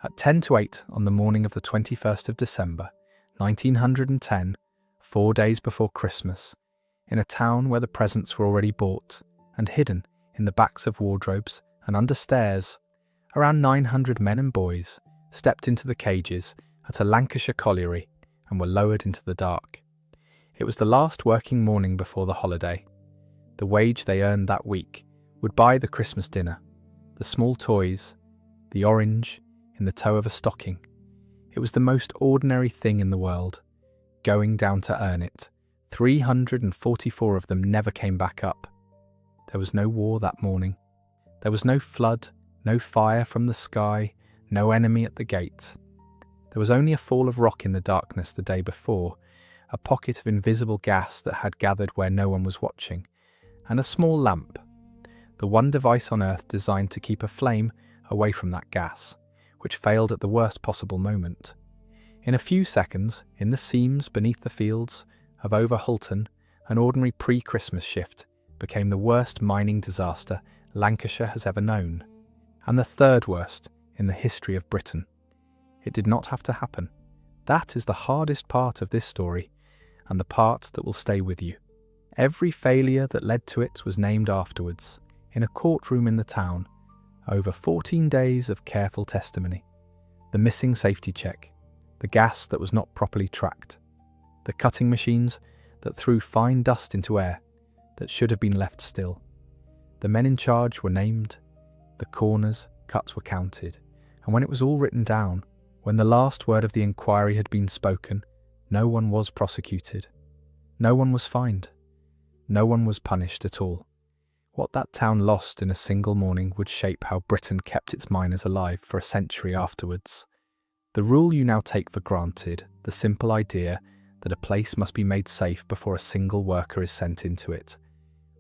At 10 to 8 on the morning of the 21st of December, 1910, 4 days before Christmas, in a town where the presents were already bought and hidden in the backs of wardrobes and under stairs, around 900 men and boys stepped into the cages at a Lancashire colliery and were lowered into the dark. It was the last working morning before the holiday. The wage they earned that week would buy the Christmas dinner, the small toys, the orange in the toe of a stocking. It was the most ordinary thing in the world. Going down to earn it, 344 of them never came back up. There was no war that morning. There was no flood, no fire from the sky, no enemy at the gate. There was only a fall of rock in the darkness the day before, a pocket of invisible gas that had gathered where no one was watching, and a small lamp, the one device on Earth designed to keep a flame away from that gas, which failed at the worst possible moment. In a few seconds, in the seams beneath the fields of Over Hulton, an ordinary pre-Christmas shift became the worst mining disaster Lancashire has ever known, and the third worst in the history of Britain. It did not have to happen. That is the hardest part of this story, and the part that will stay with you. Every failure that led to it was named afterwards, in a courtroom in the town, over 14 days of careful testimony. The missing safety check, the gas that was not properly tracked, the cutting machines that threw fine dust into air that should have been left still. The men in charge were named, the corners cut were counted, and when it was all written down, when the last word of the inquiry had been spoken, no one was prosecuted. No one was fined. No one was punished at all. What that town lost in a single morning would shape how Britain kept its miners alive for a century afterwards. The rule you now take for granted, the simple idea that a place must be made safe before a single worker is sent into it,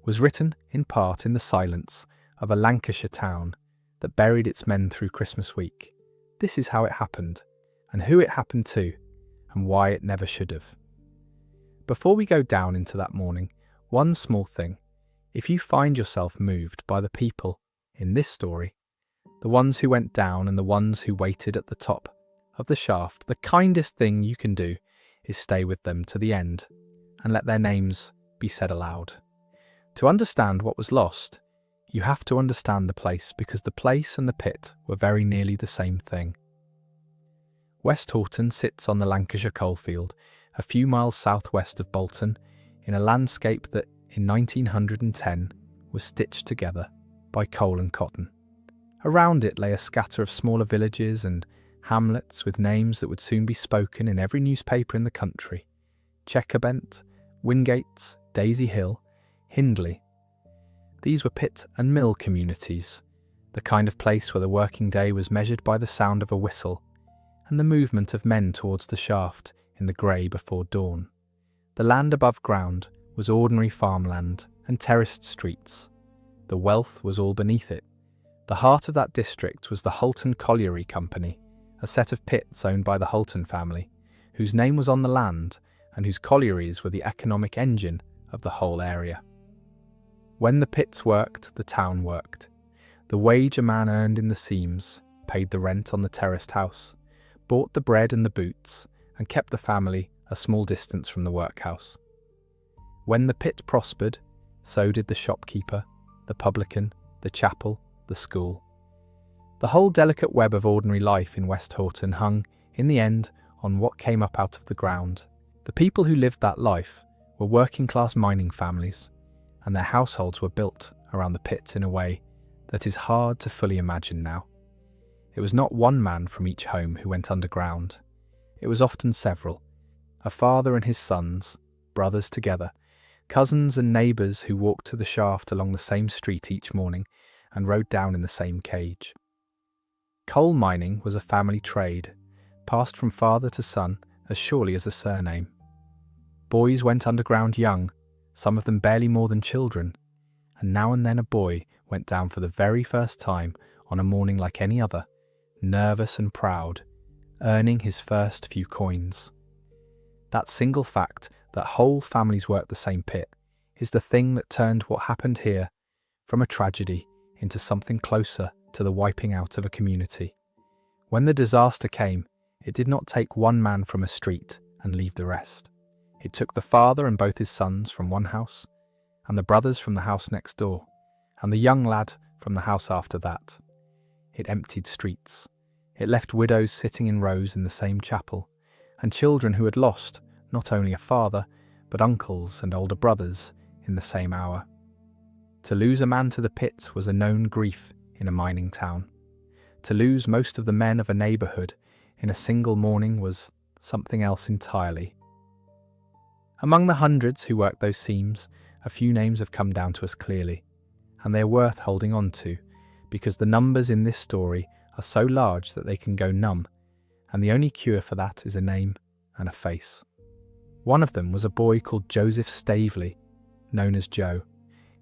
was written in part in the silence of a Lancashire town that buried its men through Christmas week. This is how it happened, and who it happened to, and why it never should have. Before we go down into that morning, one small thing. If you find yourself moved by the people in this story, the ones who went down and the ones who waited at the top of the shaft, the kindest thing you can do is stay with them to the end and let their names be said aloud. To understand what was lost, you have to understand the place, because the place and the pit were very nearly the same thing. Westhoughton sits on the Lancashire coalfield, a few miles southwest of Bolton, in a landscape that in 1910 was stitched together by coal and cotton. Around it lay a scatter of smaller villages and hamlets with names that would soon be spoken in every newspaper in the country: Checkerbent, Wingates, Daisy Hill, Hindley. These were pit and mill communities, the kind of place where the working day was measured by the sound of a whistle and the movement of men towards the shaft in the grey before dawn. The land above ground was ordinary farmland and terraced streets. The wealth was all beneath it. The heart of that district was the Hulton Colliery Company, a set of pits owned by the Hulton family, whose name was on the land and whose collieries were the economic engine of the whole area. When the pits worked, the town worked. The wage a man earned in the seams paid the rent on the terraced house, bought the bread and the boots, and kept the family a small distance from the workhouse. When the pit prospered, so did the shopkeeper, the publican, the chapel, the school. The whole delicate web of ordinary life in Westhoughton hung, in the end, on what came up out of the ground. The people who lived that life were working-class mining families, and their households were built around the pit in a way that is hard to fully imagine now. It was not one man from each home who went underground. It was often several, a father and his sons, brothers together, cousins and neighbours who walked to the shaft along the same street each morning and rode down in the same cage. Coal mining was a family trade, passed from father to son as surely as a surname. Boys went underground young, some of them barely more than children, and now and then a boy went down for the very first time on a morning like any other, nervous and proud, earning his first few coins. That single fact that whole families worked the same pit is the thing that turned what happened here from a tragedy into something closer to the wiping out of a community. When the disaster came, it did not take one man from a street and leave the rest. It took the father and both his sons from one house, and the brothers from the house next door, and the young lad from the house after that. It emptied streets. It left widows sitting in rows in the same chapel, and children who had lost not only a father, but uncles and older brothers in the same hour. To lose a man to the pit was a known grief in a mining town. To lose most of the men of a neighbourhood in a single morning was something else entirely. Among the hundreds who worked those seams, a few names have come down to us clearly, and they are worth holding on to, because the numbers in this story are so large that they can go numb, and the only cure for that is a name and a face. One of them was a boy called Joseph Staveley, known as Joe.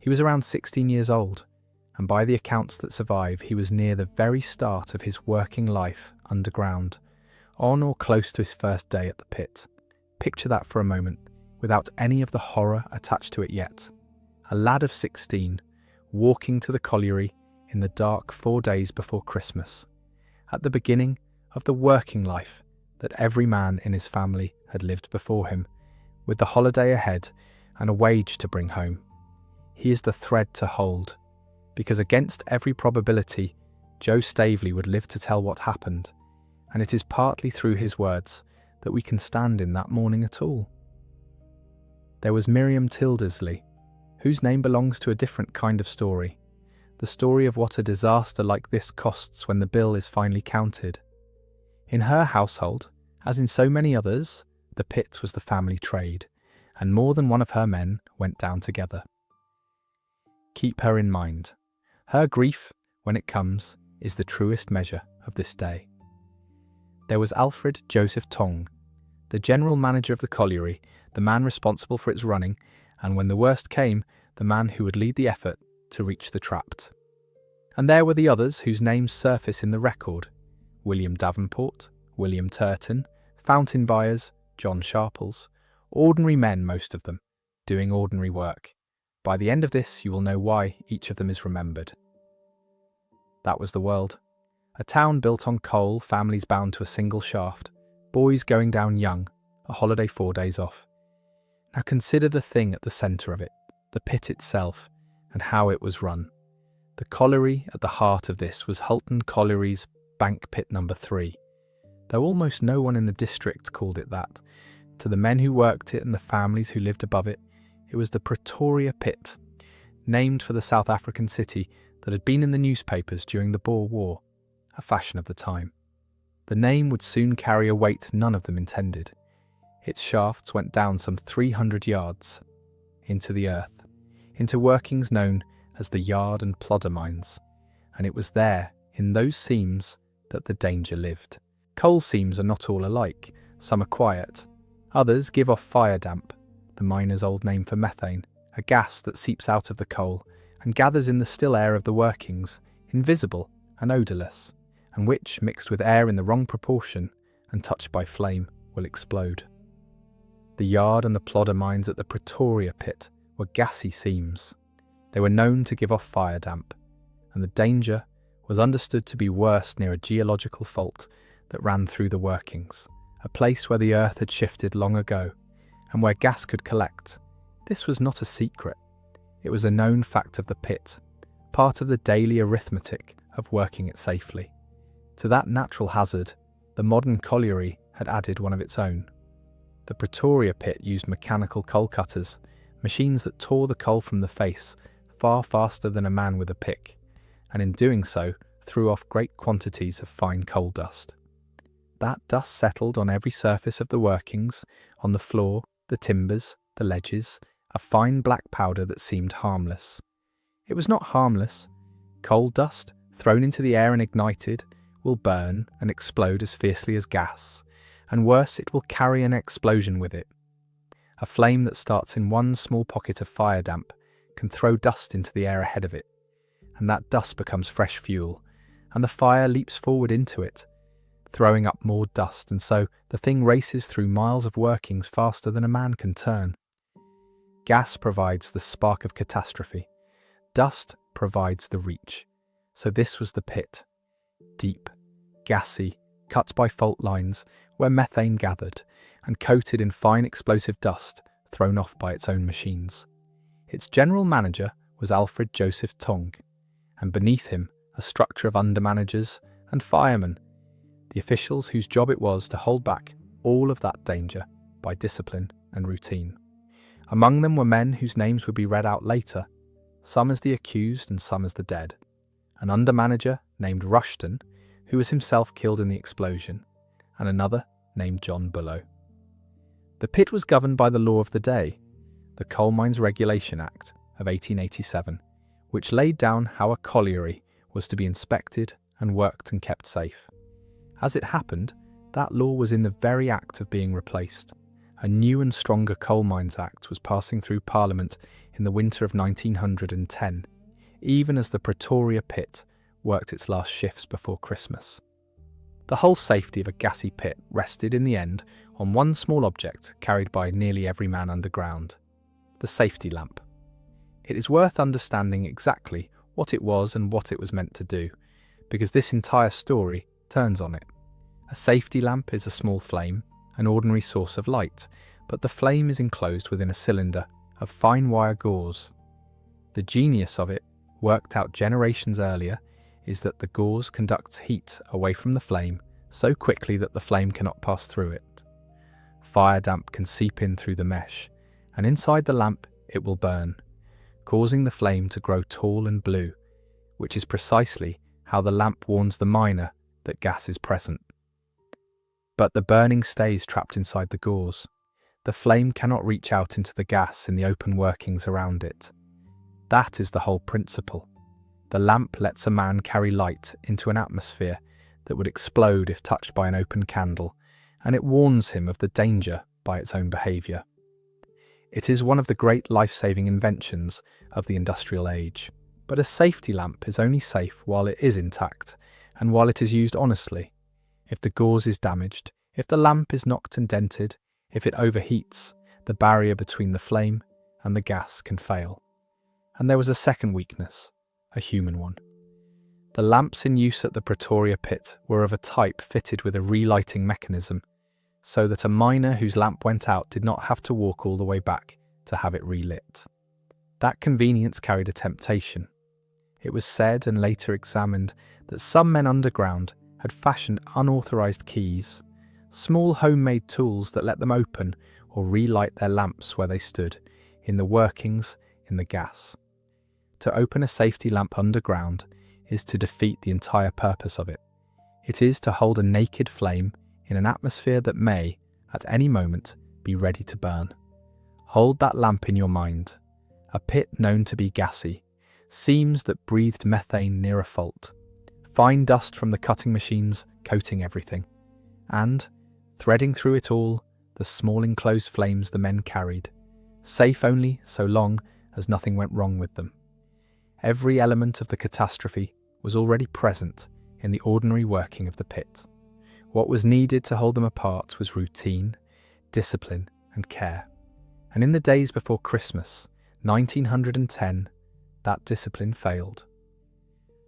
He was around 16 years old, and by the accounts that survive, he was near the very start of his working life underground, on or close to his first day at the pit. Picture that for a moment, without any of the horror attached to it yet. A lad of 16, walking to the colliery in the dark 4 days before Christmas, at the beginning of the working life that every man in his family had lived before him, with the holiday ahead and a wage to bring home. He is the thread to hold, because against every probability, Joe Staveley would live to tell what happened, and it is partly through his words that we can stand in that morning at all. There was Miriam Tildersley, whose name belongs to a different kind of story, the story of what a disaster like this costs when the bill is finally counted. In her household, as in so many others, the pit was the family trade, and more than one of her men went down together. Keep her in mind. Her grief, when it comes, is the truest measure of this day. There was Alfred Joseph Tong, the general manager of the colliery, the man responsible for its running, and when the worst came, the man who would lead the effort to reach the trapped. And there were the others whose names surface in the record: William Davenport, William Turton, fountain buyers, John Sharples, ordinary men, most of them, doing ordinary work. By the end of this, you will know why each of them is remembered. That was the world. A town built on coal, families bound to a single shaft, boys going down young, a holiday 4 days off. Now consider the thing at the centre of it, the pit itself, and how it was run. The colliery at the heart of this was Hulton Colliery's Bank Pit number 3, though almost no one in the district called it that. To the men who worked it and the families who lived above it, it was the Pretoria Pit, named for the South African city that had been in the newspapers during the Boer War, a fashion of the time. The name would soon carry a weight none of them intended. Its shafts went down some 300 yards into the earth, into workings known as the yard and plodder mines, and it was there, in those seams, that the danger lived. Coal seams are not all alike. Some are quiet. Others give off fire damp, the miners' old name for methane, a gas that seeps out of the coal and gathers in the still air of the workings, invisible and odourless, and which, mixed with air in the wrong proportion and touched by flame, will explode. The yard and the plodder mines at the Pretoria Pit were gassy seams. They were known to give off fire damp, and the danger was understood to be worse near a geological fault that ran through the workings, a place where the earth had shifted long ago, and where gas could collect. This was not a secret. It was a known fact of the pit, part of the daily arithmetic of working it safely. To that natural hazard, the modern colliery had added one of its own. The Pretoria Pit used mechanical coal cutters, machines that tore the coal from the face far faster than a man with a pick, and in doing so threw off great quantities of fine coal dust. That dust settled on every surface of the workings, on the floor, the timbers, the ledges, a fine black powder that seemed harmless. It was not harmless. Coal dust, thrown into the air and ignited, will burn and explode as fiercely as gas, and worse, it will carry an explosion with it. A flame that starts in one small pocket of fire damp can throw dust into the air ahead of it, and that dust becomes fresh fuel, and the fire leaps forward into it, throwing up more dust, and so the thing races through miles of workings faster than a man can turn. Gas provides the spark of catastrophe. Dust provides the reach. So this was the pit. Deep, gassy, cut by fault lines where methane gathered and coated in fine explosive dust thrown off by its own machines. Its general manager was Alfred Joseph Tonge, and beneath him a structure of undermanagers and firemen, the officials whose job it was to hold back all of that danger by discipline and routine. Among them were men whose names would be read out later, some as the accused and some as the dead. An undermanager named Rushton, who was himself killed in the explosion, and another named John Bullough. The pit was governed by the law of the day, the Coal Mines Regulation Act of 1887, which laid down how a colliery was to be inspected and worked and kept safe. As it happened, that law was in the very act of being replaced. A new and stronger Coal Mines Act was passing through Parliament in the winter of 1910, even as the Pretoria Pit worked its last shifts before Christmas. The whole safety of a gassy pit rested in the end on one small object carried by nearly every man underground: the safety lamp. It is worth understanding exactly what it was and what it was meant to do, because this entire story turns on it. A safety lamp is a small flame, an ordinary source of light, but the flame is enclosed within a cylinder of fine wire gauze. The genius of it, worked out generations earlier, is that the gauze conducts heat away from the flame so quickly that the flame cannot pass through it. Fire damp can seep in through the mesh, and inside the lamp it will burn, causing the flame to grow tall and blue, which is precisely how the lamp warns the miner that gas is present. But the burning stays trapped inside the gauze. The flame cannot reach out into the gas in the open workings around it. That is the whole principle. The lamp lets a man carry light into an atmosphere that would explode if touched by an open candle, and it warns him of the danger by its own behaviour. It is one of the great life-saving inventions of the industrial age. But a safety lamp is only safe while it is intact, and while it is used honestly. If the gauze is damaged, if the lamp is knocked and dented, if it overheats, the barrier between the flame and the gas can fail. And there was a second weakness, a human one. The lamps in use at the Pretoria Pit were of a type fitted with a relighting mechanism, so that a miner whose lamp went out did not have to walk all the way back to have it relit. That convenience carried a temptation. It was said and later examined that some men underground had fashioned unauthorized keys, small homemade tools that let them open or relight their lamps where they stood, in the workings, in the gas. To open a safety lamp underground is to defeat the entire purpose of it. It is to hold a naked flame in an atmosphere that may, at any moment, be ready to burn. Hold that lamp in your mind. A pit known to be gassy, seams that breathed methane near a fault, fine dust from the cutting machines coating everything, and, threading through it all, the small enclosed flames the men carried, safe only so long as nothing went wrong with them. Every element of the catastrophe was already present in the ordinary working of the pit. What was needed to hold them apart was routine, discipline, and care. And in the days before Christmas, 1910, that discipline failed.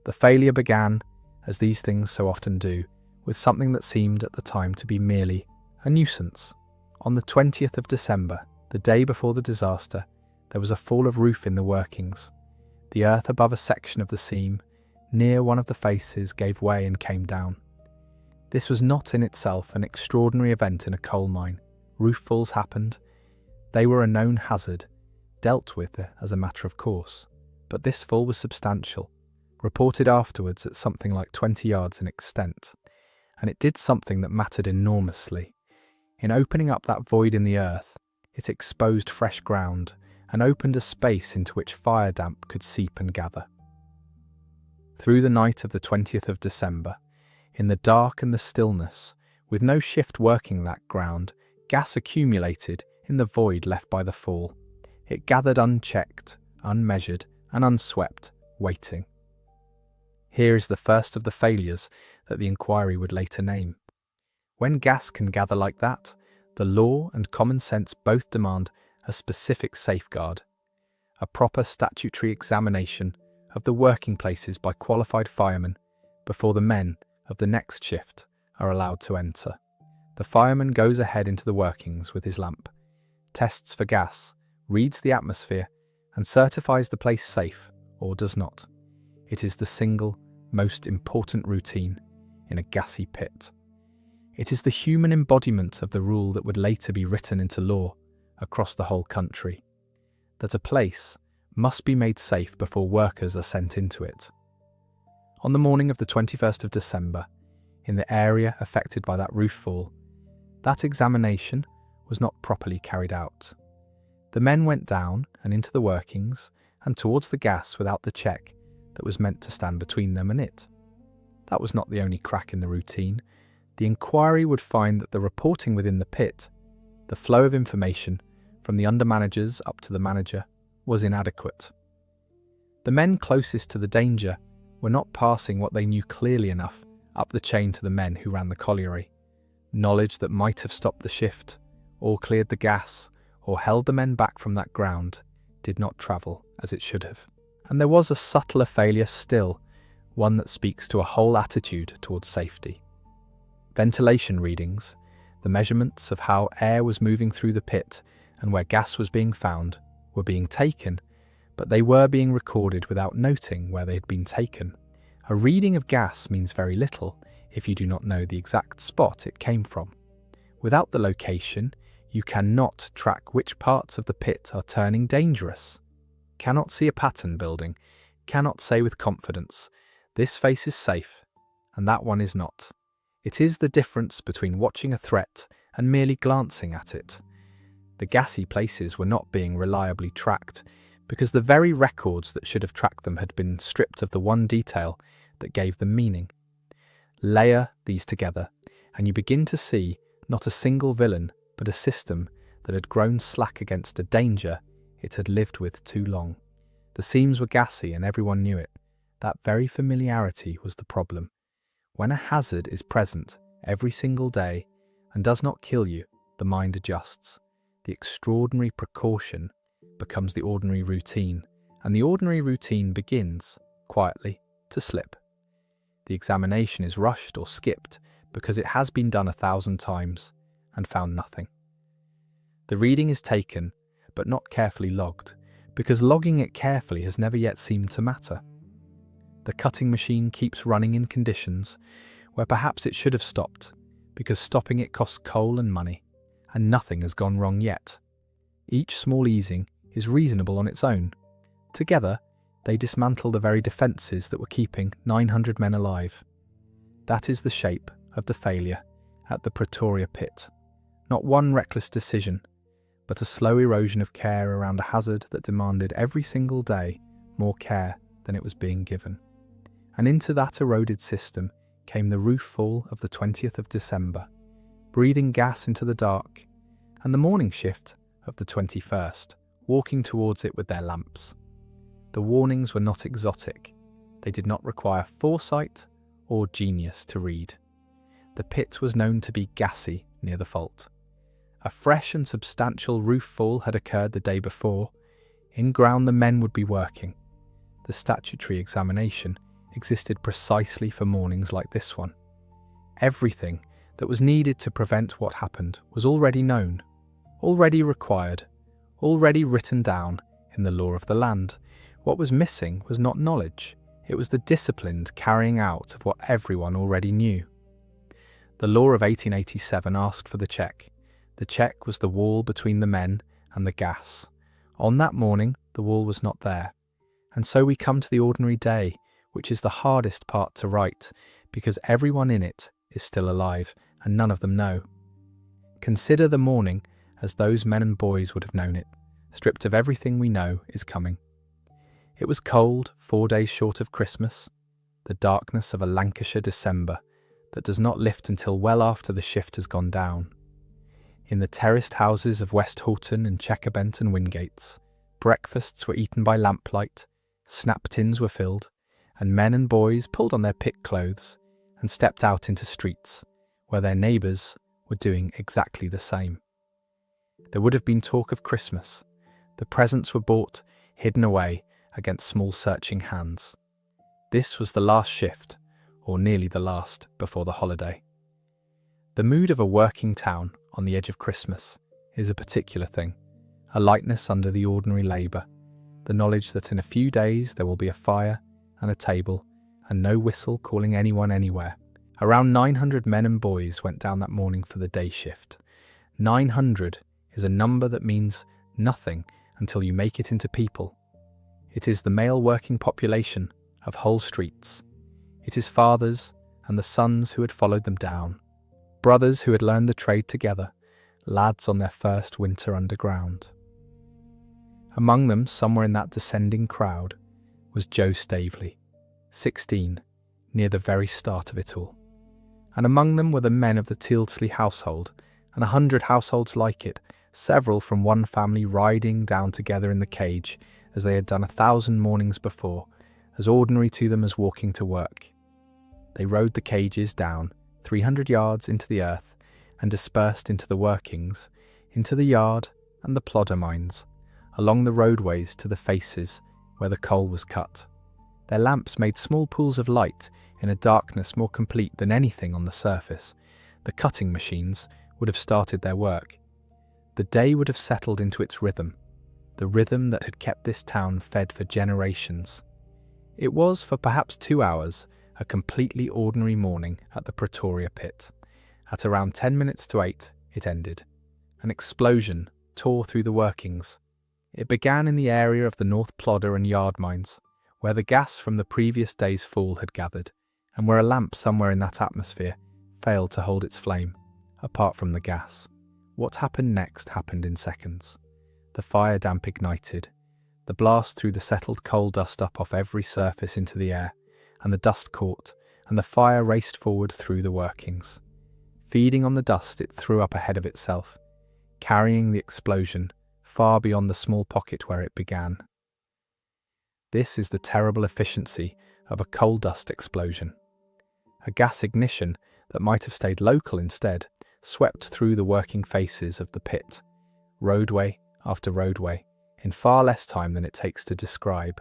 The failure began, as these things so often do, with something that seemed at the time to be merely a nuisance. On the 20th of December, the day before the disaster, there was a fall of roof in the workings. The earth above a section of the seam, near one of the faces, gave way and came down. This was not in itself an extraordinary event in a coal mine. Roof falls happened. They were a known hazard, dealt with as a matter of course. But this fall was substantial, reported afterwards at something like 20 yards in extent, and it did something that mattered enormously. In opening up that void in the earth, it exposed fresh ground and opened a space into which fire damp could seep and gather. Through the night of the 20th of December, in the dark and the stillness, with no shift working that ground, gas accumulated in the void left by the fall. It gathered unchecked, unmeasured, and unswept, waiting. Here is the first of the failures that the inquiry would later name. When gas can gather like that, the law and common sense both demand a specific safeguard, a proper statutory examination of the working places by qualified firemen before the men of the next shift are allowed to enter. The fireman goes ahead into the workings with his lamp, tests for gas, reads the atmosphere, and certifies the place safe, or does not. It is the single most important routine in a gassy pit. It is the human embodiment of the rule that would later be written into law across the whole country, that a place must be made safe before workers are sent into it. On the morning of the 21st of December, in the area affected by that roof fall, that examination was not properly carried out. The men went down and into the workings and towards the gas without the check that was meant to stand between them and it. That was not the only crack in the routine. The inquiry would find that the reporting within the pit, the flow of information from the under-managers up to the manager, was inadequate. The men closest to the danger were not passing what they knew clearly enough up the chain to the men who ran the colliery. Knowledge that might have stopped the shift, or cleared the gas, or held the men back from that ground, did not travel as it should have. And there was a subtler failure still, one that speaks to a whole attitude towards safety. Ventilation readings, the measurements of how air was moving through the pit and where gas was being found, were being taken, but they were being recorded without noting where they had been taken. A reading of gas means very little if you do not know the exact spot it came from. Without the location, you cannot track which parts of the pit are turning dangerous, cannot see a pattern building, cannot say with confidence, this face is safe and that one is not. It is the difference between watching a threat and merely glancing at it. The gassy places were not being reliably tracked because the very records that should have tracked them had been stripped of the one detail that gave them meaning. Layer these together and you begin to see not a single villain, but a system that had grown slack against a danger it had lived with too long. The seams were gassy and everyone knew it. That very familiarity was the problem. When a hazard is present every single day and does not kill you, the mind adjusts. The extraordinary precaution becomes the ordinary routine, and the ordinary routine begins, quietly, to slip. The examination is rushed or skipped because it has been done 1,000 times and found nothing. The reading is taken, but not carefully logged, because logging it carefully has never yet seemed to matter. The cutting machine keeps running in conditions where perhaps it should have stopped, because stopping it costs coal and money, and nothing has gone wrong yet. Each small easing is reasonable on its own. Together, they dismantle the very defences that were keeping 900 men alive. That is the shape of the failure at the Pretoria Pit. Not one reckless decision, but a slow erosion of care around a hazard that demanded every single day more care than it was being given. And into that eroded system came the roof fall of the 20th of December, breathing gas into the dark, and the morning shift of the 21st, walking towards it with their lamps. The warnings were not exotic. They did not require foresight or genius to read. The pit was known to be gassy near the fault. A fresh and substantial roof fall had occurred the day before. In ground the men would be working. The statutory examination existed precisely for mornings like this one. Everything that was needed to prevent what happened was already known, already required, already written down in the law of the land. What was missing was not knowledge, it was the disciplined carrying out of what everyone already knew. The law of 1887 asked for the check. The check was the wall between the men and the gas. On that morning, the wall was not there. And so we come to the ordinary day, which is the hardest part to write, because everyone in it is still alive, and none of them know. Consider the morning as those men and boys would have known it, stripped of everything we know is coming. It was cold, 4 days short of Christmas, the darkness of a Lancashire December that does not lift until well after the shift has gone down. In the terraced houses of Westhoughton and Checkerbent and Wingates, breakfasts were eaten by lamplight, snap tins were filled, and men and boys pulled on their pit clothes and stepped out into streets where their neighbours were doing exactly the same. There would have been talk of Christmas. The presents were bought, hidden away against small searching hands. This was the last shift, or nearly the last before the holiday. The mood of a working town on the edge of Christmas is a particular thing, a lightness under the ordinary labour, the knowledge that in a few days there will be a fire and a table and no whistle calling anyone anywhere. Around 900 men and boys went down that morning for the day shift. 900 is a number that means nothing until you make it into people. It is the male working population of whole streets. It is fathers and the sons who had followed them down, brothers who had learned the trade together, lads on their first winter underground. Among them, somewhere in that descending crowd, was Joe Staveley, 16, near the very start of it all. And among them were the men of the Tealsley household, and 100 households like it, several from one family riding down together in the cage, as they had done 1,000 mornings before, as ordinary to them as walking to work. They rode the cages down 300 yards into the earth and dispersed into the workings, into the yard and the plodder mines, along the roadways to the faces where the coal was cut. Their lamps made small pools of light in a darkness more complete than anything on the surface. The cutting machines would have started their work. The day would have settled into its rhythm, the rhythm that had kept this town fed for generations. It was, for perhaps 2 hours, a completely ordinary morning at the Pretoria Pit. At around 10 minutes to 8, it ended. An explosion tore through the workings. It began in the area of the North Plodder and Yard mines, where the gas from the previous day's fall had gathered, and where a lamp somewhere in that atmosphere failed to hold its flame, apart from the gas. What happened next happened in seconds. The fire damp ignited. The blast threw the settled coal dust up off every surface into the air, and the dust caught, and the fire raced forward through the workings. Feeding on the dust, it threw up ahead of itself, carrying the explosion far beyond the small pocket where it began. This is the terrible efficiency of a coal dust explosion. A gas ignition that might have stayed local instead swept through the working faces of the pit, roadway after roadway, in far less time than it takes to describe.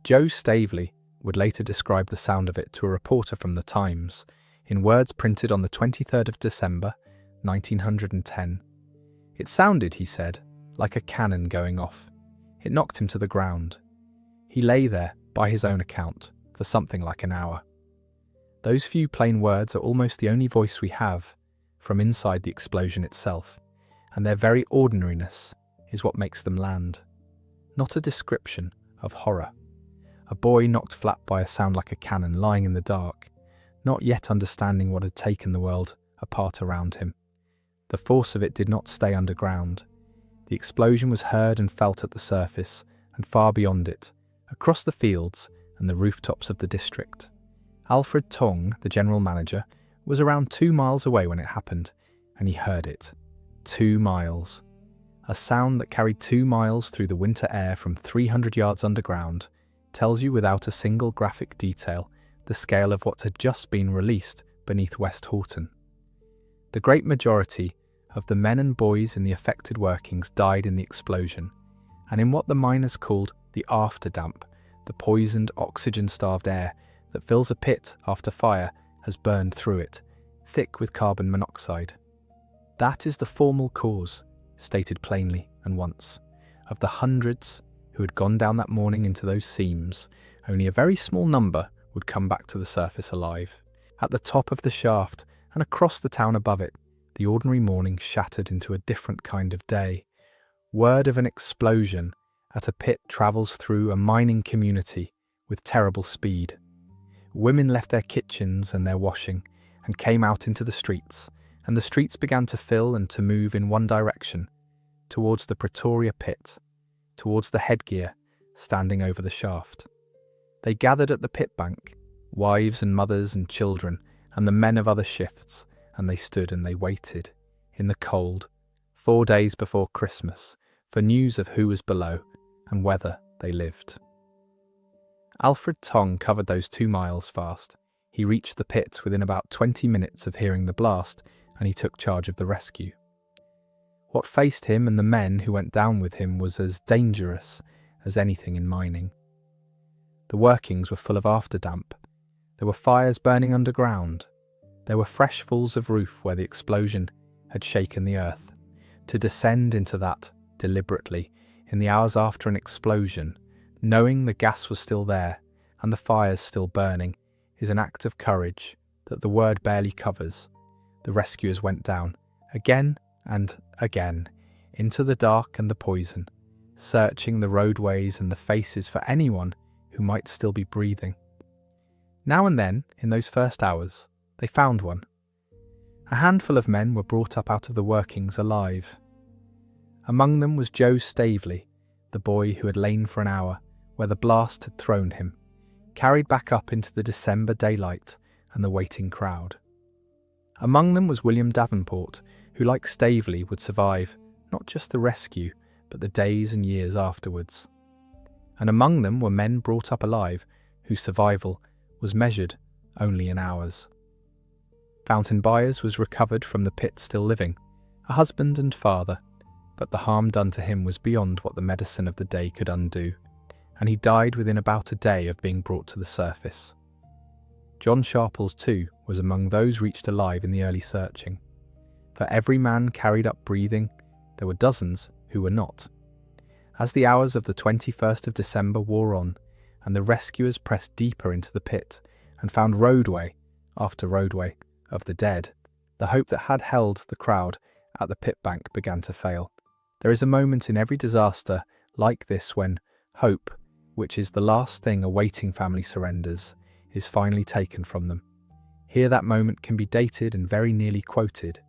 Joe Staveley would later describe the sound of it to a reporter from the Times, in words printed on the 23rd of December, 1910. It sounded, he said, like a cannon going off. It knocked him to the ground. He lay there, by his own account, for something like an hour. Those few plain words are almost the only voice we have from inside the explosion itself, and their very ordinariness is what makes them land. Not a description of horror. A boy knocked flat by a sound like a cannon lying in the dark, not yet understanding what had taken the world apart around him. The force of it did not stay underground. The explosion was heard and felt at the surface, and far beyond it, across the fields and the rooftops of the district. Alfred Tong, the general manager, was around 2 miles away when it happened, and he heard it. 2 miles. A sound that carried 2 miles through the winter air from 300 yards underground tells you without a single graphic detail the scale of what had just been released beneath Westhoughton. The great majority of the men and boys in the affected workings died in the explosion, and in what the miners called the afterdamp, the poisoned, oxygen-starved air that fills a pit after fire has burned through it, thick with carbon monoxide. That is the formal cause, stated plainly and once. Of the hundreds who had gone down that morning into those seams, only a very small number would come back to the surface alive. At the top of the shaft and across the town above it, the ordinary morning shattered into a different kind of day. Word of an explosion at a pit travels through a mining community with terrible speed. Women left their kitchens and their washing and came out into the streets, and the streets began to fill and to move in one direction, towards the Pretoria Pit, towards the headgear standing over the shaft. They gathered at the pit bank, wives and mothers and children, and the men of other shifts, and they stood and they waited, in the cold, 4 days before Christmas, for news of who was below and whether they lived. Alfred Tong covered those 2 miles fast. He reached the pit within about 20 minutes of hearing the blast, and he took charge of the rescue. What faced him and the men who went down with him was as dangerous as anything in mining. The workings were full of afterdamp. There were fires burning underground. There were fresh falls of roof where the explosion had shaken the earth. To descend into that, deliberately, in the hours after an explosion, knowing the gas was still there and the fires still burning, is an act of courage that the word barely covers. The rescuers went down, again and again, into the dark and the poison, searching the roadways and the faces for anyone who might still be breathing. Now and then, in those first hours, they found one. A handful of men were brought up out of the workings alive. Among them was Joe Staveley, the boy who had lain for an hour where the blast had thrown him, carried back up into the December daylight and the waiting crowd. Among them was William Davenport, who, like Staveley, would survive not just the rescue, but the days and years afterwards. And among them were men brought up alive, whose survival was measured only in hours. Fountain Byers was recovered from the pit still living, a husband and father, but the harm done to him was beyond what the medicine of the day could undo, and he died within about a day of being brought to the surface. John Sharples, too, was among those reached alive in the early searching. For every man carried up breathing, there were dozens who were not. As the hours of the 21st of December wore on, and the rescuers pressed deeper into the pit and found roadway after roadway of the dead, the hope that had held the crowd at the pit bank began to fail. There is a moment in every disaster like this when hope, which is the last thing a waiting family surrenders, is finally taken from them. Here that moment can be dated and very nearly quoted.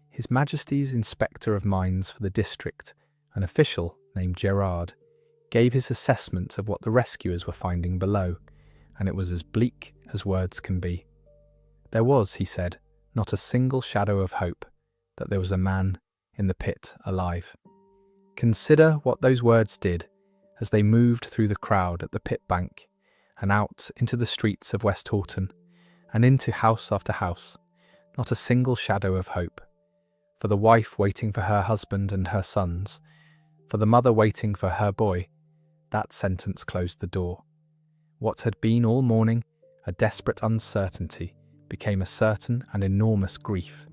His Majesty's Inspector of Mines for the district, an official named Gerard, gave his assessment of what the rescuers were finding below, and it was as bleak as words can be. There was, he said, not a single shadow of hope that there was a man in the pit alive. Consider what those words did as they moved through the crowd at the pit bank and out into the streets of Westhoughton and into house after house. Not a single shadow of hope. For the wife waiting for her husband and her sons, for the mother waiting for her boy, that sentence closed the door. What had been all morning a desperate uncertainty became a certain and enormous grief,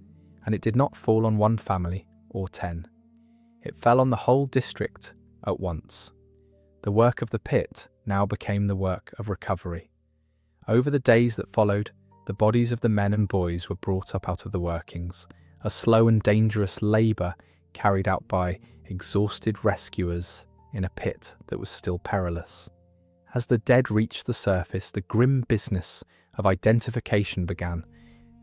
and it did not fall on one family or 10. It fell on the whole district at once. The work of the pit now became the work of recovery. Over the days that followed, the bodies of the men and boys were brought up out of the workings, a slow and dangerous labour carried out by exhausted rescuers in a pit that was still perilous. As the dead reached the surface, the grim business of identification began,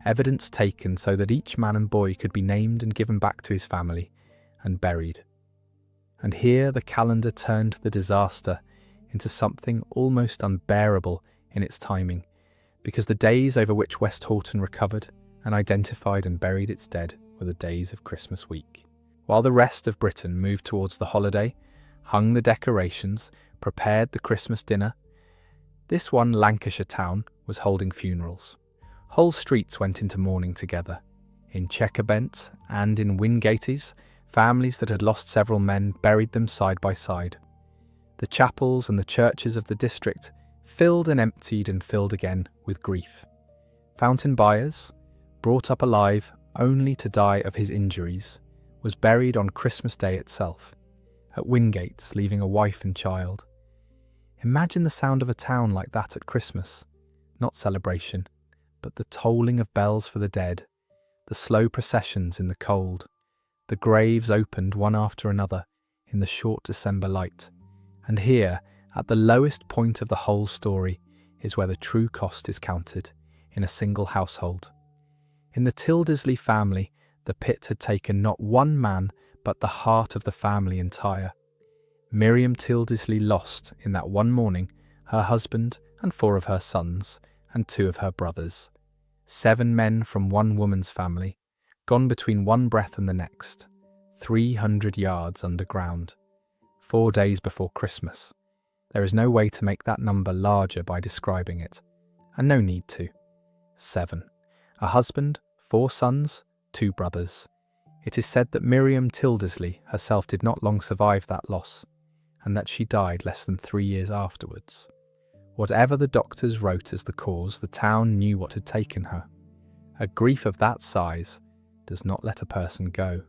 evidence taken so that each man and boy could be named and given back to his family and buried. And here the calendar turned the disaster into something almost unbearable in its timing, because the days over which Westhoughton recovered and identified and buried its dead were the days of Christmas week. While the rest of Britain moved towards the holiday, hung the decorations, prepared the Christmas dinner, this one Lancashire town was holding funerals. Whole streets went into mourning together. In Checkerbent and in Wingates, families that had lost several men buried them side by side. The chapels and the churches of the district filled and emptied and filled again with grief. Fountain Byers, brought up alive only to die of his injuries, was buried on Christmas Day itself, at Wingates, leaving a wife and child. Imagine the sound of a town like that at Christmas. Not celebration, but the tolling of bells for the dead, the slow processions in the cold, the graves opened one after another in the short December light. And here, at the lowest point of the whole story, is where the true cost is counted, in a single household. In the Tildesley family, the pit had taken not one man, but the heart of the family entire. Miriam Tildesley lost, in that one morning, her husband and 4 of her sons, and 2 of her brothers. 7 men from one woman's family, gone between one breath and the next, 300 yards underground. 4 days before Christmas. There is no way to make that number larger by describing it, and no need to. 7. A husband, 4 sons, 2 brothers. It is said that Miriam Tildesley herself did not long survive that loss, and that she died less than 3 years afterwards. Whatever the doctors wrote as the cause, the town knew what had taken her. A grief of that size does not let a person go.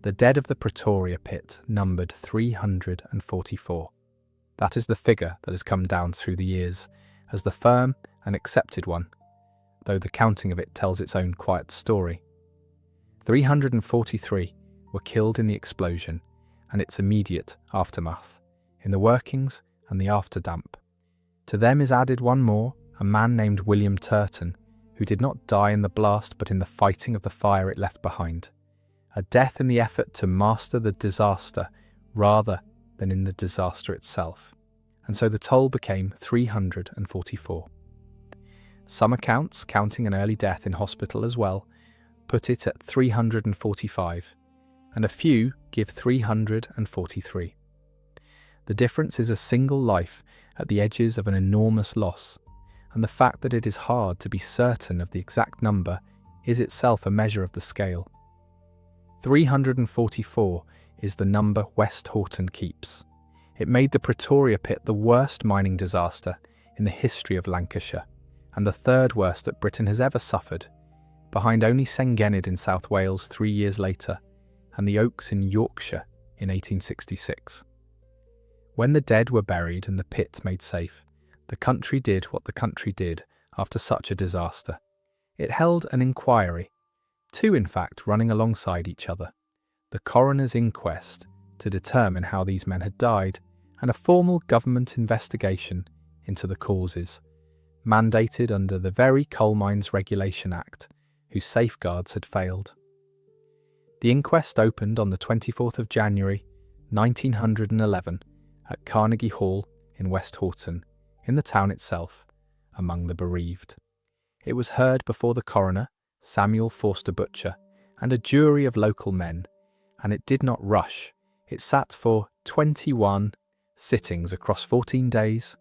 The dead of the Pretoria Pit numbered 344. That is the figure that has come down through the years as the firm and accepted one, though the counting of it tells its own quiet story. 343 were killed in the explosion and its immediate aftermath, in the workings and the afterdamp. To them is added one more, a man named William Turton, who did not die in the blast but in the fighting of the fire it left behind. A death in the effort to master the disaster rather than in the disaster itself. And so the toll became 344. Some accounts, counting an early death in hospital as well, put it at 345, and a few give 343. The difference is a single life at the edges of an enormous loss, and the fact that it is hard to be certain of the exact number is itself a measure of the scale. 344 is the number Westhoughton keeps. It made the Pretoria Pit the worst mining disaster in the history of Lancashire, and the third worst that Britain has ever suffered, behind only Sengenid in South Wales 3 years later, and the Oaks in Yorkshire in 1866. When the dead were buried and the pit made safe, the country did what the country did after such a disaster. It held an inquiry, two in fact running alongside each other, the coroner's inquest to determine how these men had died, and a formal government investigation into the causes, mandated under the very Coal Mines Regulation Act, whose safeguards had failed. The inquest opened on the 24th of January 1911 at Carnegie Hall in Westhoughton, in the town itself, among the bereaved. It was heard before the coroner, Samuel Forster Butcher, and a jury of local men, and it did not rush. It sat for 21 sittings across 14 days,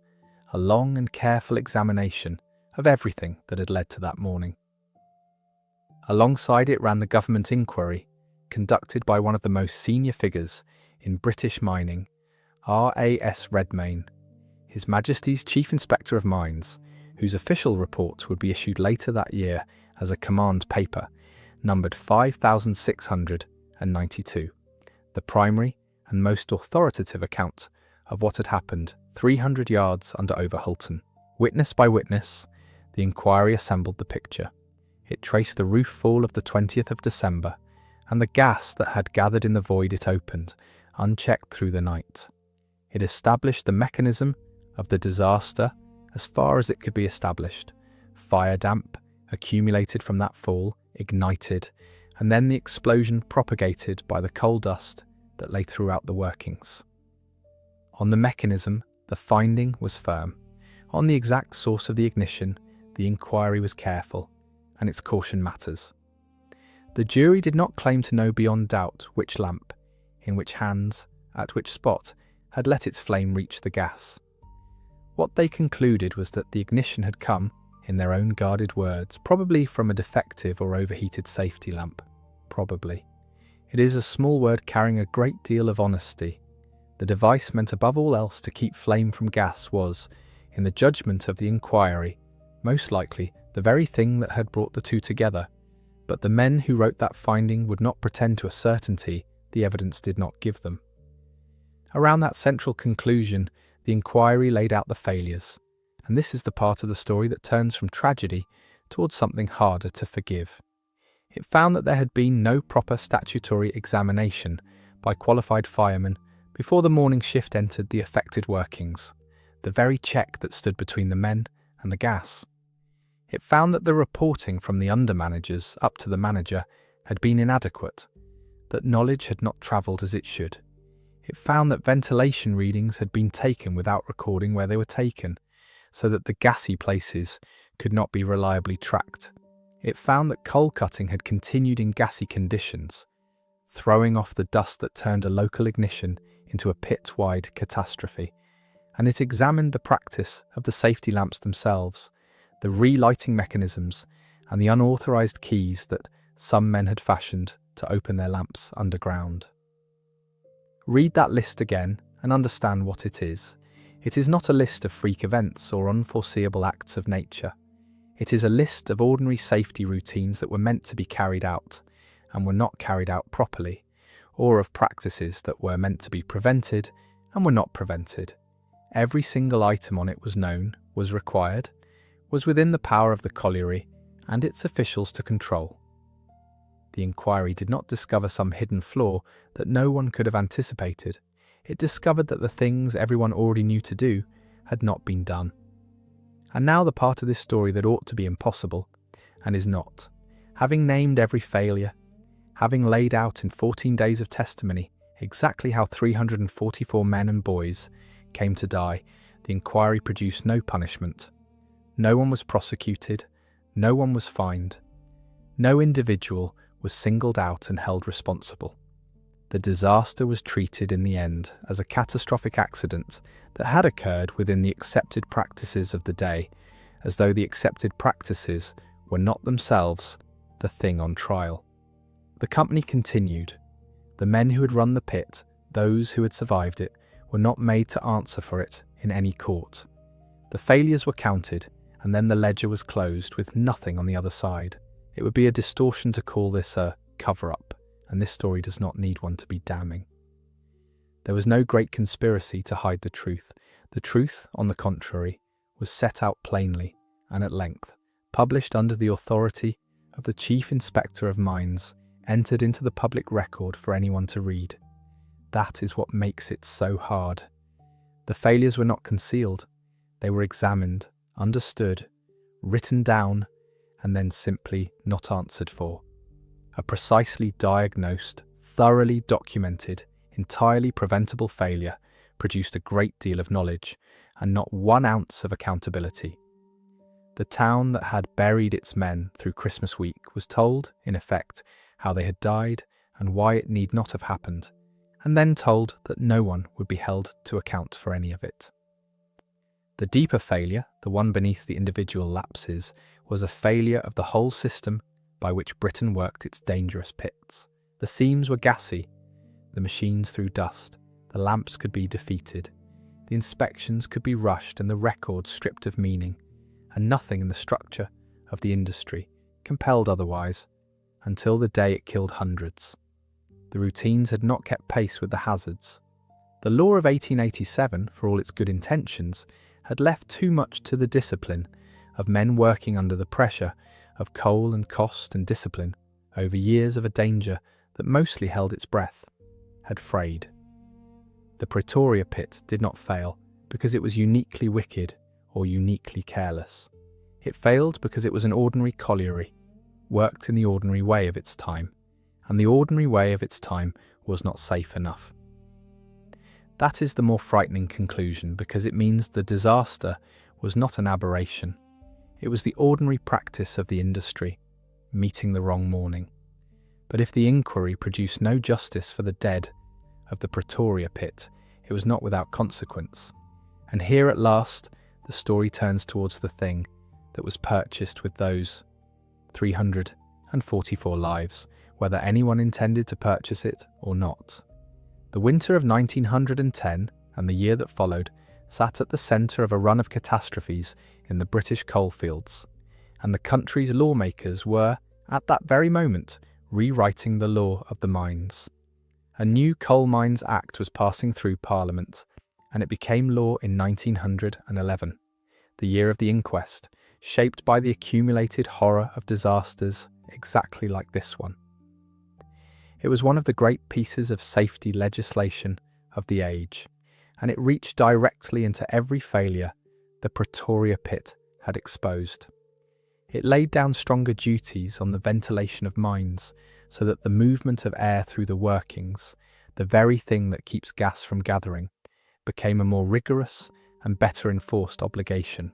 a long and careful examination of everything that had led to that morning. Alongside it ran the government inquiry, conducted by one of the most senior figures in British mining, R.A.S. Redmayne, His Majesty's Chief Inspector of Mines, whose official report would be issued later that year as a command paper, numbered 5,692, the primary and most authoritative account of what had happened 300 yards under Over Hulton. Witness by witness, the inquiry assembled the picture. It traced the roof fall of the 20th of December, and the gas that had gathered in the void it opened, unchecked through the night. It established the mechanism of the disaster as far as it could be established. Fire damp accumulated from that fall, ignited, and then the explosion propagated by the coal dust that lay throughout the workings. On the mechanism, the finding was firm. On the exact source of the ignition, the inquiry was careful, and its caution matters. The jury did not claim to know beyond doubt which lamp, in which hands, at which spot, had let its flame reach the gas. What they concluded was that the ignition had come, in their own guarded words, probably from a defective or overheated safety lamp. Probably. It is a small word carrying a great deal of honesty. The device meant above all else to keep flame from gas was, in the judgment of the inquiry, most likely the very thing that had brought the two together, but the men who wrote that finding would not pretend to a certainty the evidence did not give them. Around that central conclusion, the inquiry laid out the failures, and this is the part of the story that turns from tragedy towards something harder to forgive. It found that there had been no proper statutory examination by qualified firemen before the morning shift entered the affected workings, the very check that stood between the men and the gas. It found that the reporting from the under-managers up to the manager had been inadequate, that knowledge had not travelled as it should. It found that ventilation readings had been taken without recording where they were taken, so that the gassy places could not be reliably tracked. It found that coal cutting had continued in gassy conditions, throwing off the dust that turned a local ignition into a pit-wide catastrophe, and it examined the practice of the safety lamps themselves, the relighting mechanisms, and the unauthorised keys that some men had fashioned to open their lamps underground. Read that list again and understand what it is. It is not a list of freak events or unforeseeable acts of nature. It is a list of ordinary safety routines that were meant to be carried out and were not carried out properly, or of practices that were meant to be prevented and were not prevented. Every single item on it was known, was required, was within the power of the colliery and its officials to control. The inquiry did not discover some hidden flaw that no one could have anticipated. It discovered that the things everyone already knew to do had not been done. And now the part of this story that ought to be impossible, and is not. Having named every failure, having laid out in 14 days of testimony exactly how 344 men and boys came to die, the inquiry produced no punishment. No one was prosecuted, no one was fined, no individual was singled out and held responsible. The disaster was treated in the end as a catastrophic accident that had occurred within the accepted practices of the day, as though the accepted practices were not themselves the thing on trial. The company continued. The men who had run the pit, those who had survived it, were not made to answer for it in any court. The failures were counted, and then the ledger was closed with nothing on the other side. It would be a distortion to call this a cover-up, and this story does not need one to be damning. There was no great conspiracy to hide the truth. The truth, on the contrary, was set out plainly and at length, published under the authority of the Chief Inspector of Mines, entered into the public record for anyone to read. That is what makes it so hard. The failures were not concealed. They were examined, understood, written down, and then simply not answered for. A precisely diagnosed, thoroughly documented, entirely preventable failure produced a great deal of knowledge and not 1 ounce of accountability. The town that had buried its men through Christmas week was told, in effect, how they had died and why it need not have happened, and then told that no one would be held to account for any of it. The deeper failure, the one beneath the individual lapses, was a failure of the whole system by which Britain worked its dangerous pits. The seams were gassy, the machines threw dust, the lamps could be defeated, the inspections could be rushed and the records stripped of meaning, and nothing in the structure of the industry compelled otherwise, until the day it killed hundreds. The routines had not kept pace with the hazards. The law of 1887, for all its good intentions, had left too much to the discipline of men working under the pressure of coal and cost and discipline over years of a danger that mostly held its breath, had frayed. The Pretoria Pit did not fail because it was uniquely wicked or uniquely careless. It failed because it was an ordinary colliery, worked in the ordinary way of its time, and the ordinary way of its time was not safe enough. That is the more frightening conclusion because it means the disaster was not an aberration. It was the ordinary practice of the industry, meeting the wrong morning. But if the inquiry produced no justice for the dead of the Pretoria Pit, it was not without consequence. And here at last, the story turns towards the thing that was purchased with those 344 lives, whether anyone intended to purchase it or not. The winter of 1910 and the year that followed sat at the centre of a run of catastrophes in the British coalfields, and the country's lawmakers were, at that very moment, rewriting the law of the mines. A new Coal Mines Act was passing through Parliament, and it became law in 1911, the year of the inquest, shaped by the accumulated horror of disasters exactly like this one. It was one of the great pieces of safety legislation of the age, and it reached directly into every failure the Pretoria Pit had exposed. It laid down stronger duties on the ventilation of mines so that the movement of air through the workings, the very thing that keeps gas from gathering, became a more rigorous and better enforced obligation.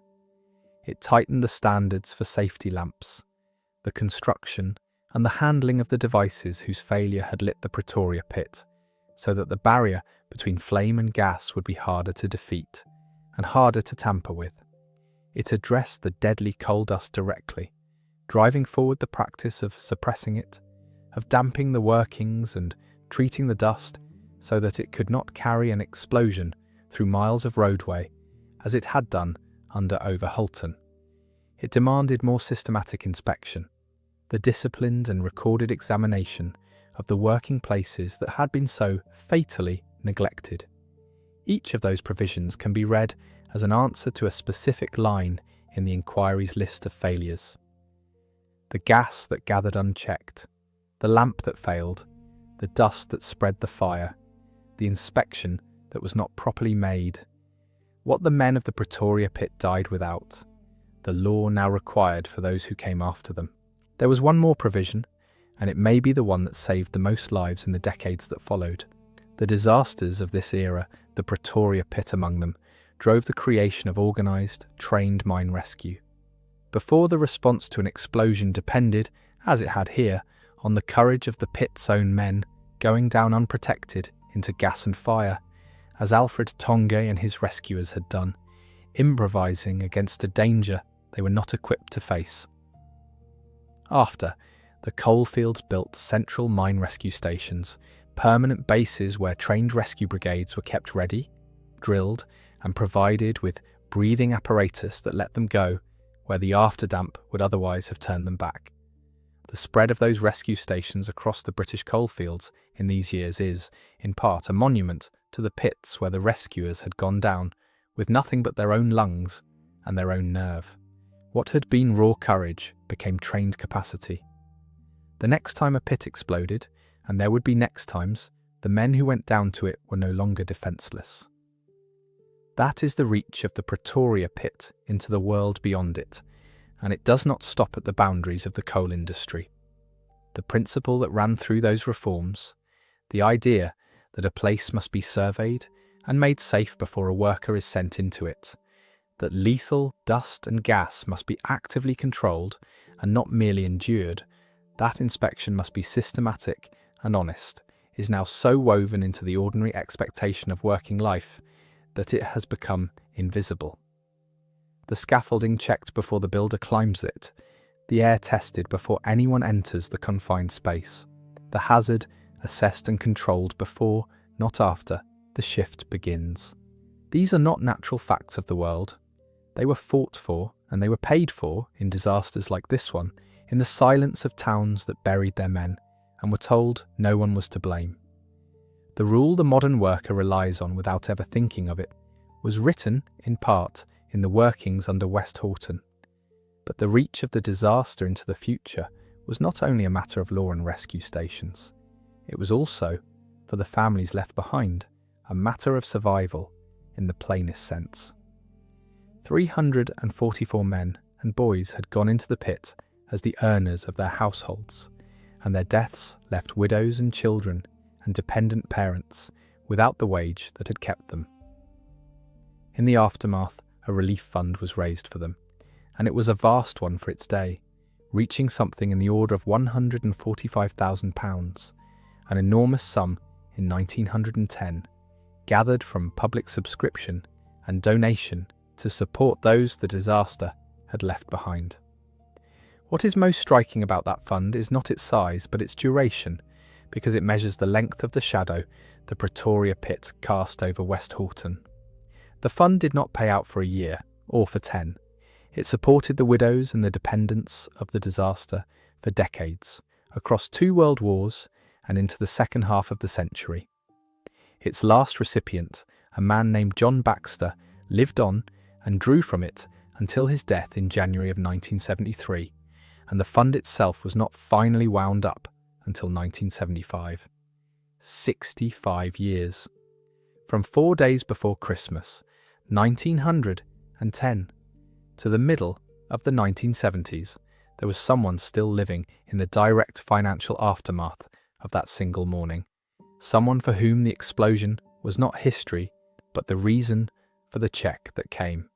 It tightened the standards for safety lamps, the construction and the handling of the devices whose failure had lit the Pretoria Pit, so that the barrier between flame and gas would be harder to defeat and harder to tamper with. It addressed the deadly coal dust directly, driving forward the practice of suppressing it, of damping the workings and treating the dust so that it could not carry an explosion through miles of roadway as it had done under Over Hulton. It demanded more systematic inspection, the disciplined and recorded examination of the working places that had been so fatally neglected. Each of those provisions can be read as an answer to a specific line in the inquiry's list of failures. The gas that gathered unchecked, the lamp that failed, the dust that spread the fire, the inspection that was not properly made. What the men of the Pretoria Pit died without, the law now required for those who came after them. There was one more provision, and it may be the one that saved the most lives in the decades that followed. The disasters of this era, the Pretoria Pit among them, drove the creation of organised, trained mine rescue. Before the response to an explosion depended, as it had here, on the courage of the pit's own men going down unprotected into gas and fire, as Alfred Tonge and his rescuers had done, improvising against a danger they were not equipped to face. After, the coalfields built central mine rescue stations, permanent bases where trained rescue brigades were kept ready, drilled, and provided with breathing apparatus that let them go where the afterdamp would otherwise have turned them back. The spread of those rescue stations across the British coalfields in these years is, in part, a monument to the pits where the rescuers had gone down with nothing but their own lungs and their own nerve. What had been raw courage became trained capacity. The next time a pit exploded, and there would be next times, the men who went down to it were no longer defenceless. That is the reach of the Pretoria Pit into the world beyond it, and it does not stop at the boundaries of the coal industry. The principle that ran through those reforms, the idea that a place must be surveyed and made safe before a worker is sent into it, that lethal dust and gas must be actively controlled and not merely endured, that inspection must be systematic and honest, is now so woven into the ordinary expectation of working life that it has become invisible. The scaffolding checked before the builder climbs it, the air tested before anyone enters the confined space, the hazard assessed and controlled before, not after, the shift begins. These are not natural facts of the world. They were fought for, and they were paid for, in disasters like this one, in the silence of towns that buried their men, and were told no one was to blame. The rule the modern worker relies on without ever thinking of it was written, in part, in the workings under Westhoughton. But the reach of the disaster into the future was not only a matter of law and rescue stations. It was also, for the families left behind, a matter of survival in the plainest sense. 344 men and boys had gone into the pit as the earners of their households, and their deaths left widows and children and dependent parents without the wage that had kept them. In the aftermath, a relief fund was raised for them, and it was a vast one for its day, reaching something in the order of £145,000, an enormous sum in 1910, gathered from public subscription and donation to support those the disaster had left behind. What is most striking about that fund is not its size, but its duration, because it measures the length of the shadow the Pretoria Pit cast over Westhoughton. The fund did not pay out for a year, or for 10. It supported the widows and the dependents of the disaster for decades, across 2 world wars and into the second half of the century. Its last recipient, a man named John Baxter, lived on and drew from it until his death in January of 1973, and the fund itself was not finally wound up until 1975. 65 years. From 4 days before Christmas, 1910, to the middle of the 1970s, there was someone still living in the direct financial aftermath of that single morning. Someone for whom the explosion was not history, but the reason for the check that came.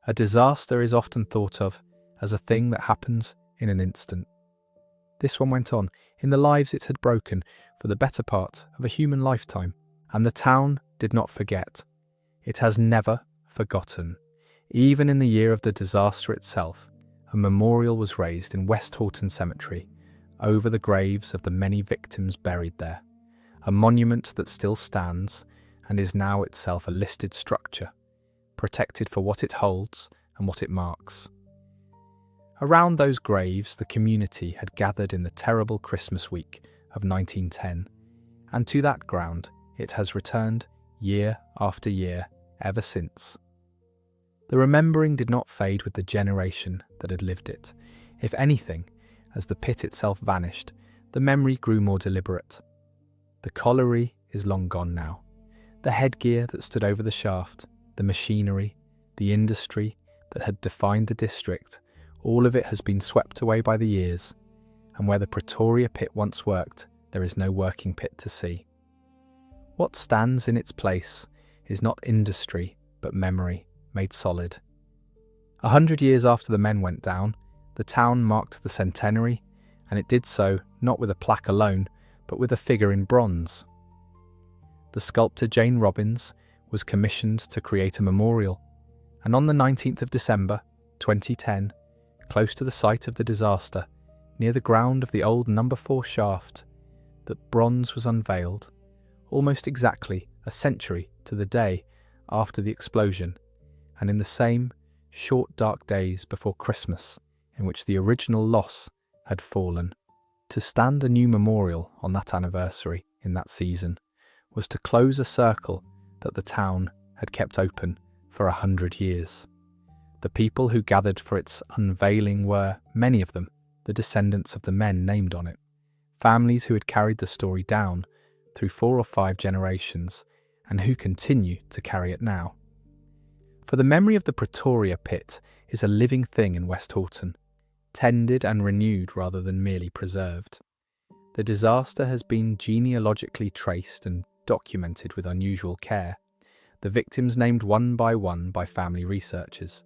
A disaster is often thought of as a thing that happens in an instant. This one went on in the lives it had broken for the better part of a human lifetime, and the town did not forget. It has never forgotten. Even in the year of the disaster itself, a memorial was raised in Westhoughton Cemetery over the graves of the many victims buried there, a monument that still stands and is now itself a listed structure, protected for what it holds and what it marks. Around those graves, the community had gathered in the terrible Christmas week of 1910, and to that ground it has returned year after year ever since. The remembering did not fade with the generation that had lived it. If anything, as the pit itself vanished, the memory grew more deliberate. The colliery is long gone now. The headgear that stood over the shaft, the machinery, the industry that had defined the district, all of it has been swept away by the years, and where the Pretoria Pit once worked, there is no working pit to see. What stands in its place is not industry, but memory, made solid. 100 years after the men went down, the town marked the centenary, and it did so not with a plaque alone, but with a figure in bronze. The sculptor Jane Robbins was commissioned to create a memorial, and on the 19th of December, 2010, close to the site of the disaster, near the ground of the old number 4 shaft, that bronze was unveiled, almost exactly a century to the day after the explosion, and in the same short dark days before Christmas in which the original loss had fallen. To stand a new memorial on that anniversary in that season was to close a circle that the town had kept open for 100 years. The people who gathered for its unveiling were, many of them, the descendants of the men named on it, families who had carried the story down through 4 or 5 generations and who continue to carry it now. For the memory of the Pretoria Pit is a living thing in Westhoughton, tended and renewed rather than merely preserved. The disaster has been genealogically traced and documented with unusual care, the victims named one by family researchers,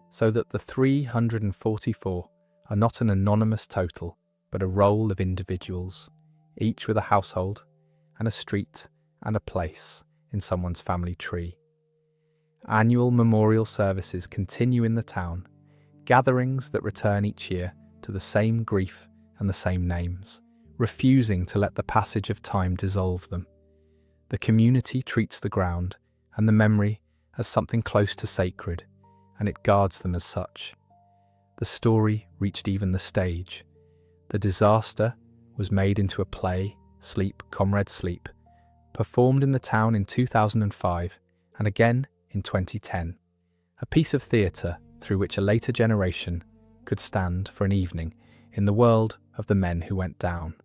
so that the 344 are not an anonymous total, but a roll of individuals, each with a household and a street and a place in someone's family tree. Annual memorial services continue in the town, gatherings that return each year to the same grief and the same names, refusing to let the passage of time dissolve them. The community treats the ground and the memory as something close to sacred, and it guards them as such. The story reached even the stage. The disaster was made into a play, Sleep, Comrade Sleep, performed in the town in 2005 and again in 2010, a piece of theatre through which a later generation could stand for an evening in the world of the men who went down.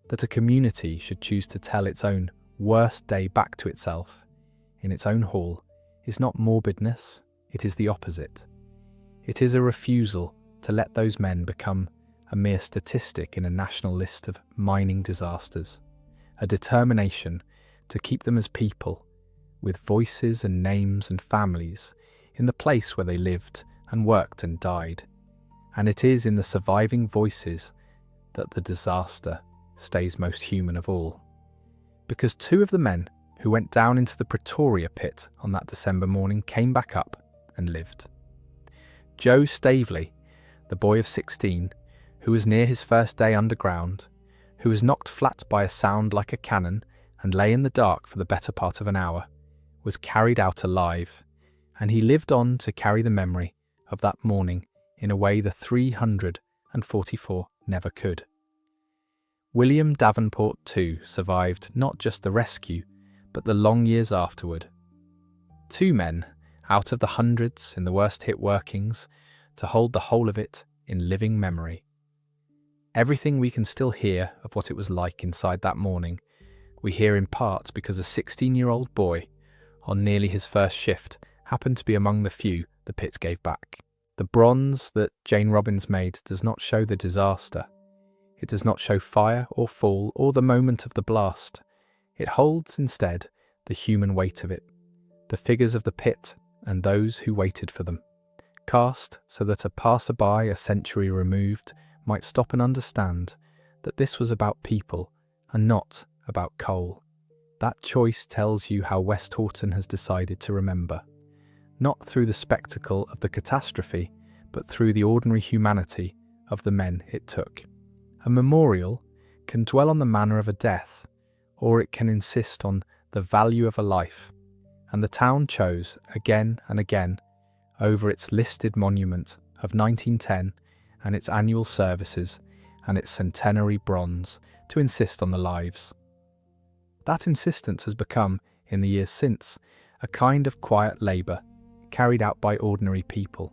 That a community should choose to tell its own worst day back to itself, in its own hall, is not morbidness, it is the opposite. It is a refusal to let those men become a mere statistic in a national list of mining disasters, a determination to keep them as people, with voices and names and families, in the place where they lived and worked and died. And it is in the surviving voices that the disaster stays most human of all. Because 2 of the men who went down into the Pretoria Pit on that December morning came back up and lived. Joe Staveley, the boy of 16, who was near his first day underground, who was knocked flat by a sound like a cannon and lay in the dark for the better part of an hour, was carried out alive, and he lived on to carry the memory of that morning in a way the 344 never could. William Davenport too survived not just the rescue, but the long years afterward. 2 men out of the hundreds in the worst hit workings to hold the whole of it in living memory. Everything we can still hear of what it was like inside that morning, we hear in part because a 16-year-old boy, on nearly his first shift, happened to be among the few the pit gave back. The bronze that Jane Robbins made does not show the disaster. It does not show fire or fall or the moment of the blast. It holds instead the human weight of it, the figures of the pit and those who waited for them, cast so that a passerby a century removed might stop and understand that this was about people and not about coal. That choice tells you how Westhoughton has decided to remember, not through the spectacle of the catastrophe, but through the ordinary humanity of the men it took. A memorial can dwell on the manner of a death, or it can insist on the value of a life, and the town chose, again and again, over its listed monument of 1910 and its annual services and its centenary bronze, to insist on the lives. That insistence has become, in the years since, a kind of quiet labour carried out by ordinary people.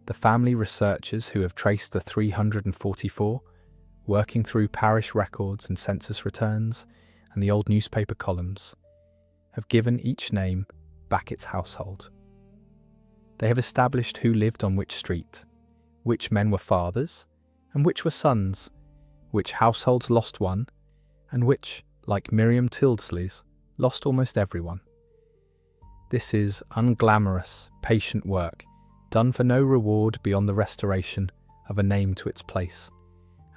The family researchers who have traced the 344, working through parish records and census returns and the old newspaper columns, have given each name back its household. They have established who lived on which street, which men were fathers and which were sons, which households lost one, and which, like Miriam Tildesley's, lost almost everyone. This is unglamorous, patient work, done for no reward beyond the restoration of a name to its place,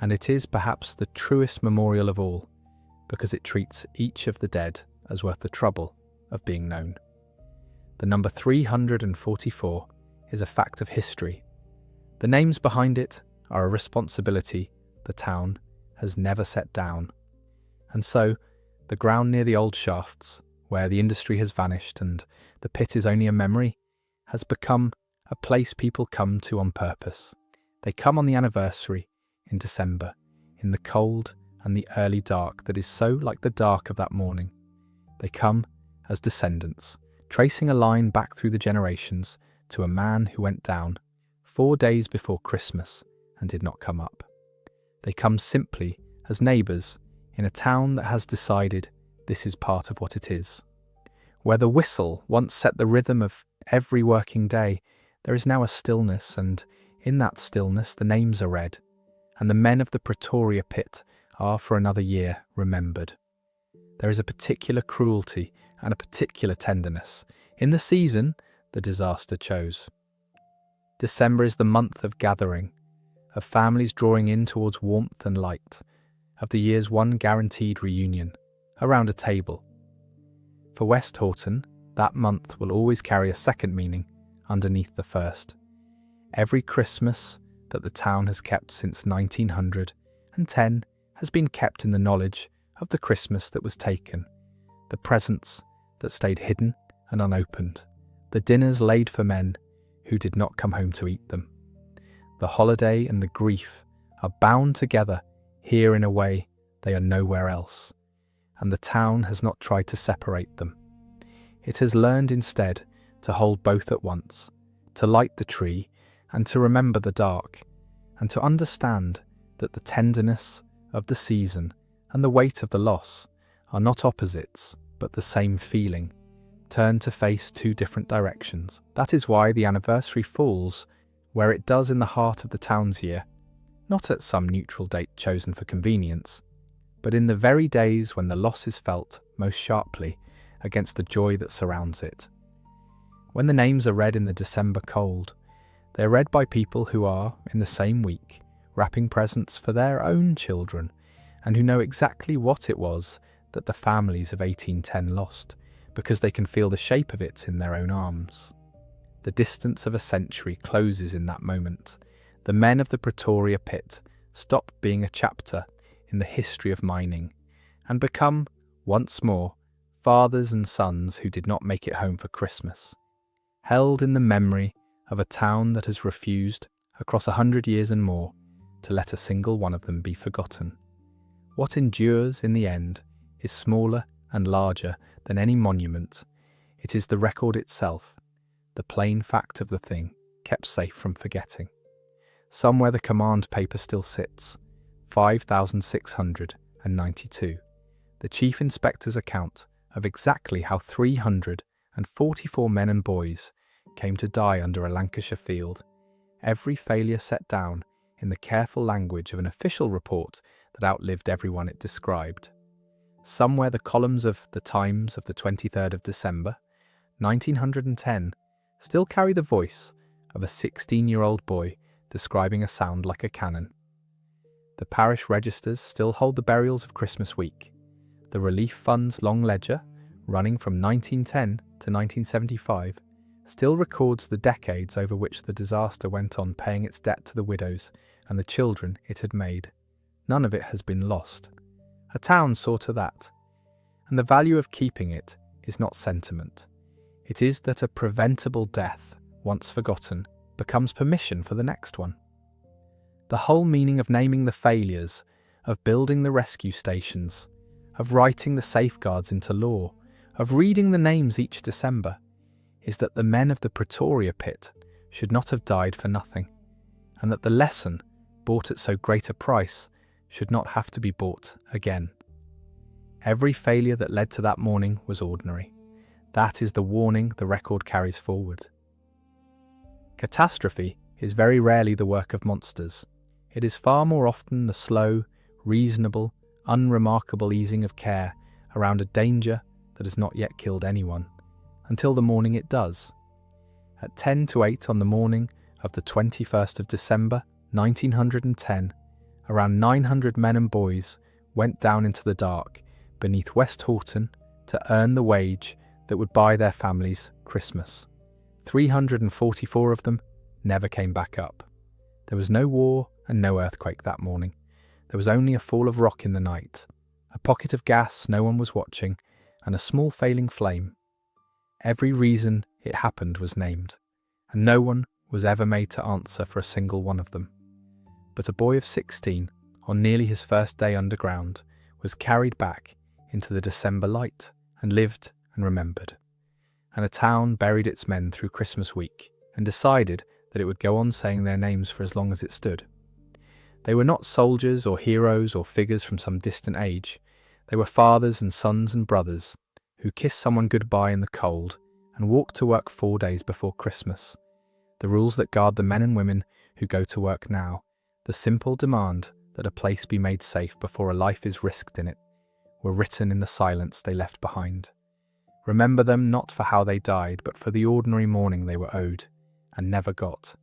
and it is perhaps the truest memorial of all, because it treats each of the dead as worth the trouble of being known. The number 344 is a fact of history. The names behind it are a responsibility the town has never set down. And so, the ground near the old shafts, where the industry has vanished and the pit is only a memory, has become a place people come to on purpose. They come on the anniversary in December, in the cold and the early dark that is so like the dark of that morning. They come as descendants, tracing a line back through the generations to a man who went down 4 days before Christmas and did not come up. They come simply as neighbours in a town that has decided this is part of what it is. Where the whistle once set the rhythm of every working day, there is now a stillness, and in that stillness the names are read, and the men of the Pretoria Pit are for another year remembered. There is a particular cruelty and a particular tenderness in the season the disaster chose. December is the month of gathering, of families drawing in towards warmth and light, of the year's one guaranteed reunion, around a table. For Westhoughton, that month will always carry a second meaning underneath the first. Every Christmas that the town has kept since 1910 has been kept in the knowledge of the Christmas that was taken, the presents that stayed hidden and unopened, the dinners laid for men who did not come home to eat them. The holiday and the grief are bound together here in a way they are nowhere else, and the town has not tried to separate them. It has learned instead to hold both at once, to light the tree and to remember the dark, and to understand that the tenderness of the season and the weight of the loss are not opposites, but the same feeling, turned to face two different directions. That is why the anniversary falls where it does in the heart of the town's year, not at some neutral date chosen for convenience, but in the very days when the loss is felt most sharply against the joy that surrounds it. When the names are read in the December cold, they are read by people who are, in the same week, wrapping presents for their own children, and who know exactly what it was that the families of 1810 lost, because they can feel the shape of it in their own arms. The distance of a century closes in that moment. The men of the Pretoria Pit stop being a chapter in the history of mining and become, once more, fathers and sons who did not make it home for Christmas, held in the memory of a town that has refused, across 100 years and more, to let a single one of them be forgotten. What endures in the end is smaller and larger than any monument. It is the record itself, the plain fact of the thing, kept safe from forgetting. Somewhere the command paper still sits, 5,692, the Chief Inspector's account of exactly how 344 men and boys came to die under a Lancashire field, every failure set down in the careful language of an official report that outlived everyone it described. Somewhere the columns of the Times of the 23rd of December, 1910, still carry the voice of a 16-year-old boy describing a sound like a cannon. The parish registers still hold the burials of Christmas week. The Relief Fund's long ledger, running from 1910 to 1975, still records the decades over which the disaster went on paying its debt to the widows and the children it had made. None of it has been lost. A town saw to that. And the value of keeping it is not sentiment. It is that a preventable death, once forgotten, becomes permission for the next one. The whole meaning of naming the failures, of building the rescue stations, of writing the safeguards into law, of reading the names each December, is that the men of the Pretoria Pit should not have died for nothing, and that the lesson, bought at so great a price, should not have to be bought again. Every failure that led to that morning was ordinary. That is the warning the record carries forward. Catastrophe is very rarely the work of monsters. It is far more often the slow, reasonable, unremarkable easing of care around a danger that has not yet killed anyone, until the morning it does. At 10 to 8 on the morning of the 21st of December 1910, around 900 men and boys went down into the dark beneath Westhoughton to earn the wage that would buy their families Christmas. 344 of them never came back up. There was no war and no earthquake that morning. There was only a fall of rock in the night, a pocket of gas no one was watching, and a small failing flame. Every reason it happened was named, and no one was ever made to answer for a single one of them. But a boy of 16, on nearly his first day underground, was carried back into the December light and lived and remembered. And a town buried its men through Christmas week and decided that it would go on saying their names for as long as it stood. They were not soldiers or heroes or figures from some distant age. They were fathers and sons and brothers who kissed someone goodbye in the cold and walked to work 4 days before Christmas. The rules that guard the men and women who go to work now, the simple demand that a place be made safe before a life is risked in it, were written in the silence they left behind. Remember them not for how they died, but for the ordinary morning they were owed and never got.